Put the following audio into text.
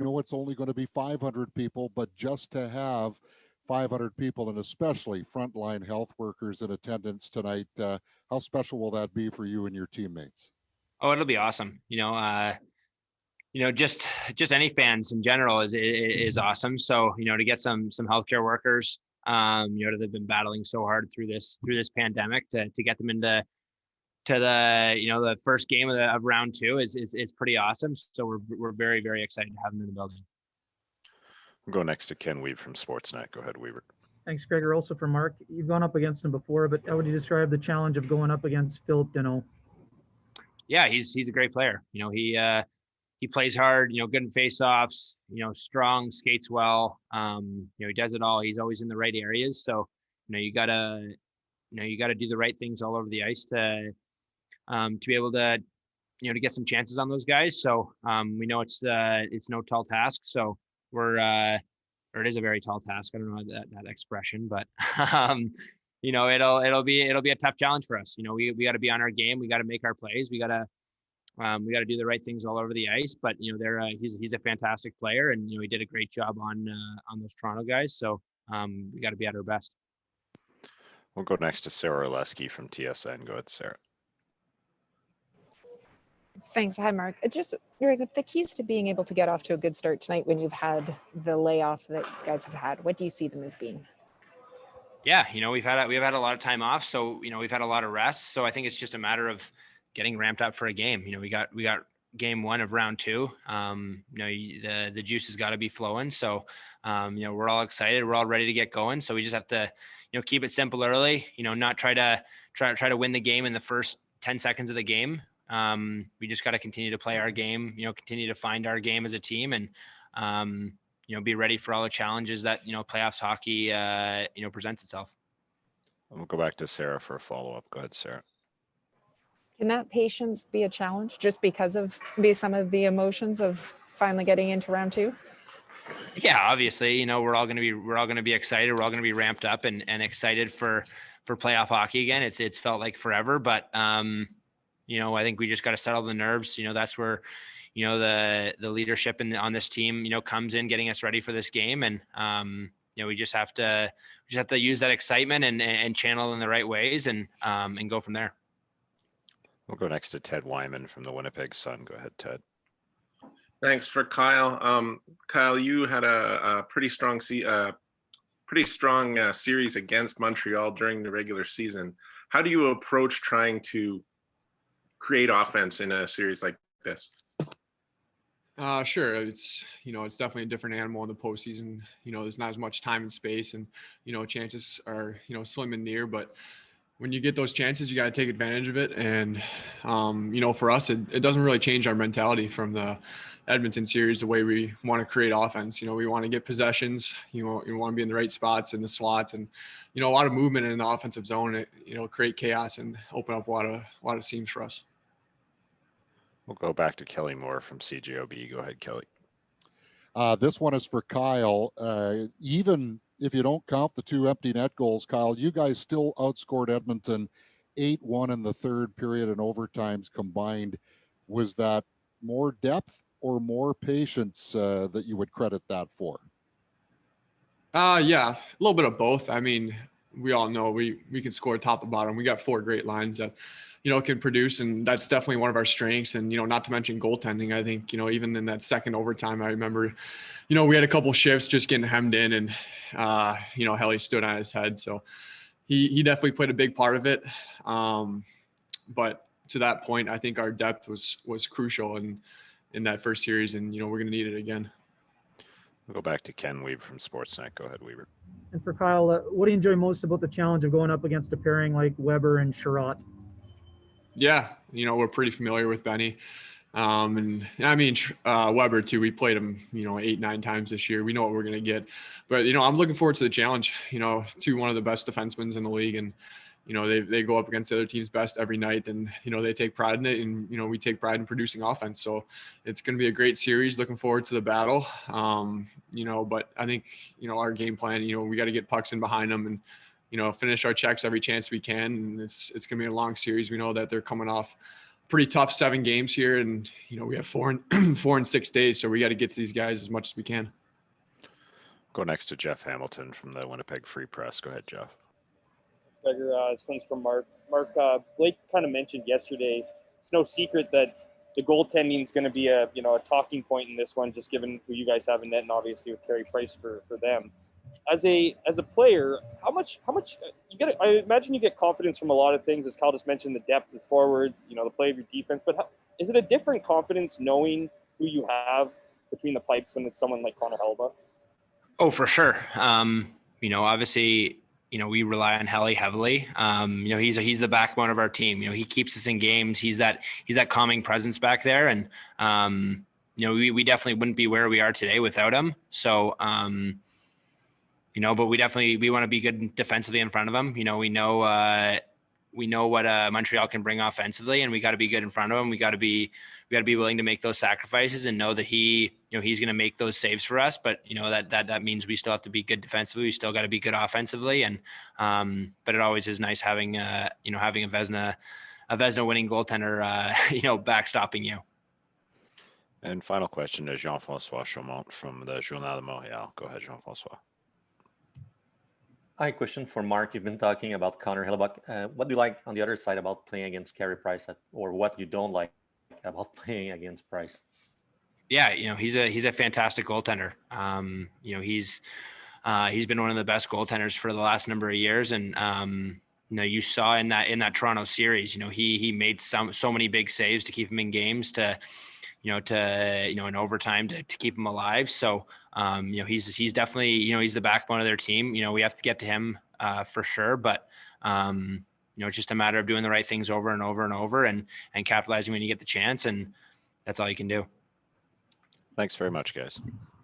know it's only going to be 500 people, but just to have 500 people, and especially frontline health workers in attendance tonight, how special will that be for you and your teammates? Oh, it'll be awesome. Just any fans in general is awesome. So, to get some healthcare workers, that have been battling so hard through this pandemic to get them into the first game of round two is pretty awesome. So we're very, very excited to have them in the building. We'll go next to Ken Weaver from Sportsnet. Go ahead, Weaver. Thanks, Gregor. Also for Mark, you've gone up against him before, but how would you describe the challenge of going up against Philip Deneau? Yeah, he's a great player. He plays hard, good in faceoffs, strong, skates well. He does it all. He's always in the right areas. So, you gotta do the right things all over the ice to be able to, to get some chances on those guys. So we know it's no tall task. So or it is a very tall task. I don't know that expression, but it'll be a tough challenge for us. We got to be on our game. We got to make our plays. We got to do the right things all over the ice. But he's a fantastic player, and he did a great job on those Toronto guys. So we got to be at our best. We'll go next to Sarah Oleski from TSN. Go ahead, Sarah. Thanks. Hi, Mark. The keys to being able to get off to a good start tonight when you've had the layoff that you guys have had, what do you see them as being? Yeah, we've had a lot of time off, so we've had a lot of rest. So I think it's just a matter of getting ramped up for a game. We got game one of round two. The juice has got to be flowing. So we're all excited. We're all ready to get going. So we just have to keep it simple early. Not try to win the game in the first 10 seconds of the game. We just got to continue to play our game, continue to find our game as a team, and, be ready for all the challenges that, playoffs hockey, presents itself. We'll go back to Sarah for a follow-up. Go ahead, Sarah. Can that patience be a challenge just because of some of the emotions of finally getting into round two? Yeah, obviously, we're all going to be excited. We're all going to be ramped up and excited for playoff hockey again. It's felt like forever, but, I think we just got to settle the nerves. That's where, the leadership on this team, comes in getting us ready for this game. And, we just have to use that excitement and channel in the right ways and go from there. We'll go next to Ted Wyman from the Winnipeg Sun. Go ahead, Ted. Thanks for Kyle. Kyle, you had a pretty strong series against Montreal during the regular season. How do you approach trying to create offense in a series like this? Sure. It's definitely a different animal in the postseason. There's not as much time and space, and, chances are, slim and near, but when you get those chances, you got to take advantage of it. And, for us, it doesn't really change our mentality from the Edmonton series, the way we want to create offense. We want to get possessions, you want to be in the right spots in the slots, and, a lot of movement in the offensive zone, create chaos and open up a lot of seams for us. We'll go back to Kelly Moore from CJOB. Go ahead, Kelly. This one is for Kyle. Even if you don't count the two empty net goals, Kyle, you guys still outscored Edmonton 8-1 in the third period and overtimes combined. Was that more depth or more patience that you would credit that for? Yeah, a little bit of both. I mean, we all know we can score top to bottom. We got four great lines that, can produce, and that's definitely one of our strengths. And, not to mention goaltending. I think, even in that second overtime, I remember, we had a couple shifts just getting hemmed in, and, Helly stood on his head. So he definitely played a big part of it. But to that point, I think our depth was crucial in that first series, and, we're going to need it again. We'll go back to Ken Weaver from Sportsnet. Go ahead, Weaver. And for Kyle, what do you enjoy most about the challenge of going up against a pairing like Weber and Sherratt? Yeah, we're pretty familiar with Benny. And I mean, Weber too. We played him, 8-9 times this year. We know what we're going to get. But, I'm looking forward to the challenge, to one of the best defensemen in the league. And, they go up against the other team's best every night, and, they take pride in it. And, we take pride in producing offense. So it's going to be a great series. Looking forward to the battle. But I think, our game plan, we got to get pucks in behind them and, finish our checks every chance we can. And it's going to be a long series. We know that they're coming off pretty tough 7 games here, and we have 4 and 6 days, so we got to get to these guys as much as we can. Go next to Jeff Hamilton from the Winnipeg Free Press. Go ahead, Jeff. This one's from Mark. Mark, Blake kind of mentioned yesterday, it's no secret that the goaltending is going to be a talking point in this one, just given who you guys have in net, and obviously with Carey Price for them. As a player, how much you get? I imagine you get confidence from a lot of things, as Kyle just mentioned, the depth of forwards, the play of your defense. But is it a different confidence knowing who you have between the pipes when it's someone like Connor Hellebuck? Oh, for sure. Obviously, we rely on Helly heavily. He's the backbone of our team. He keeps us in games. He's that calming presence back there. And, we definitely wouldn't be where we are today without him. So, but we want to be good defensively in front of him. We know what Montreal can bring offensively, and we got to be good in front of him. We got to be willing to make those sacrifices and know that he's going to make those saves for us. But that means we still have to be good defensively. We still got to be good offensively. And but it always is nice having having a Vezina winning goaltender backstopping you. And final question to Jean-François Chaumont from the Journal de Montréal. Go ahead, Jean-François. Hi, question for Mark. You've been talking about Connor Hellebuck. What do you like on the other side about playing against Carey Price, or what you don't like about playing against Price? Yeah, he's a fantastic goaltender. He's been one of the best goaltenders for the last number of years, and you saw in that Toronto series, he made so many big saves to keep him in games, to in overtime to keep him alive. So he's definitely he's the backbone of their team. We have to get to him for sure, but it's just a matter of doing the right things over and over and over, and capitalizing when you get the chance, and that's all you can do. Thanks very much, guys.